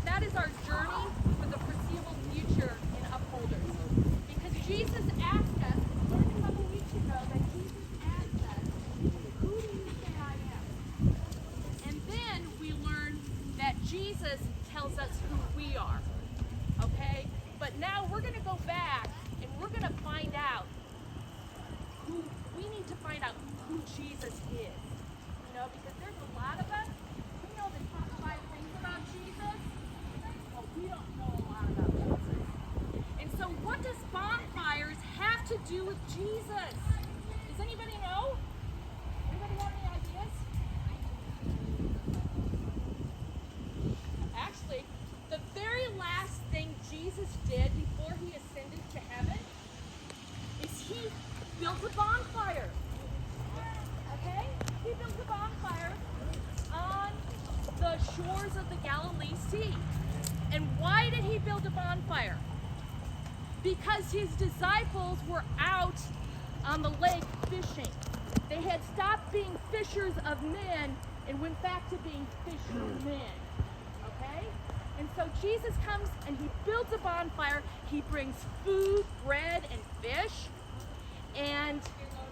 That is our journey for the foreseeable future in Upholders. Because Jesus asked us, we learned a couple weeks ago that Jesus asked us, who do you say I am? And then we learned that Jesus tells us who we are. Okay? But now we're going to go back and we're going to find out we need to find out who Jesus is. You know, because there's a lot of us, we know the top 5 things about Jesus, but we don't know a lot about Jesus. And so what does bonfires have to do with Jesus? Does anybody know? Anybody have any ideas? Actually, the very last thing Jesus did before he ascended to heaven is he built a bonfire. Okay? He built a bonfire on the shores of the Galilee Sea. And why did he build a bonfire? Because his disciples were out on the lake fishing. They had stopped being fishers of men and went back to being fishermen. Okay? And so Jesus comes and he builds a bonfire. He brings food, bread, and fish. And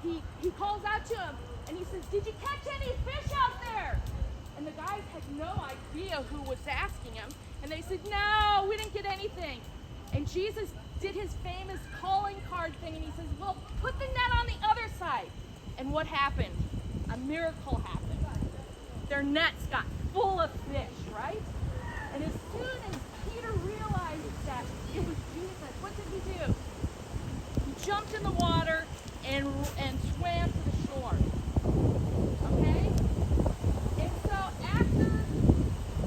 he calls out to him and he says, "Did you catch any fish out there?" And the guys had no idea who was asking him. And they said, "No, we didn't get anything." And Jesus did his famous calling card thing and he says, "Well, put the net on the other side." And what happened? A miracle happened. Their nets got full of fish, right? And as soon as Peter realized that it was Jesus, what did he do? He jumped in the water and swam to the shore. Okay? And so after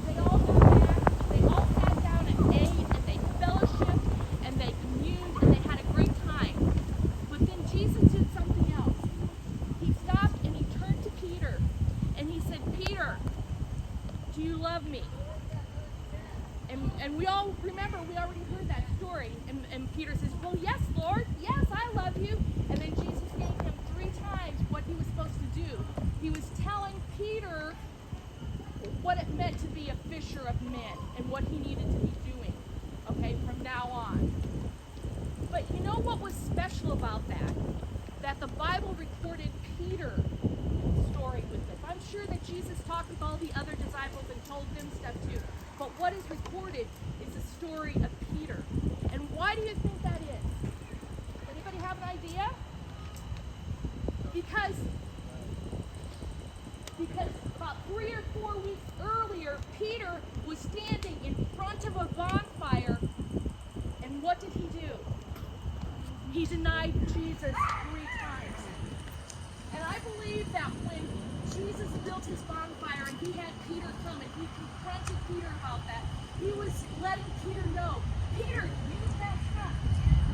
they all got back, they all sat down and ate and they fellowshiped and they communed and they had a great time. But then Jesus did something else. He stopped and he turned to Peter and he said, "Peter, do you love me?" And we all remember, we already heard that story. And Peter says, "Well, yes, Lord. Yes, I love you." And then Jesus gave him 3 times what he was supposed to do. He was telling Peter what it meant to be a fisher of men and what he needed to be doing, okay, from now on. But you know what was special about that? That the Bible recorded Peter's story with this. I'm sure that Jesus talked with all the other disciples and told them stuff too. But what is recorded is the story of Peter. And why do you think that is? Anybody have an idea? Because about 3 or 4 weeks earlier, Peter was standing in front of a bonfire, and what did he do? He denied Jesus 3 times. And I believe that when Jesus built his bonfire and he had Peter come and he confronted Peter about that, he was letting Peter know, "Peter, you messed up.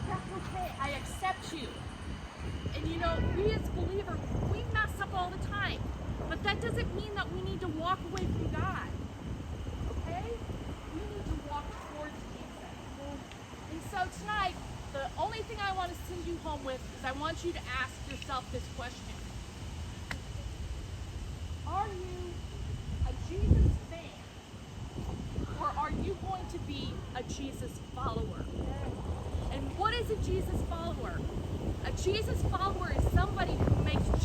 That's okay. I accept you." And you know, we as believers, we mess up all the time. But that doesn't mean that we need to walk away from God. Okay? We need to walk towards Jesus. And so tonight, the only thing I want to send you home with is I want you to ask yourself this question. Are you a Jesus fan? Or are you going to be a Jesus follower? And what is a Jesus follower? A Jesus follower is somebody who makes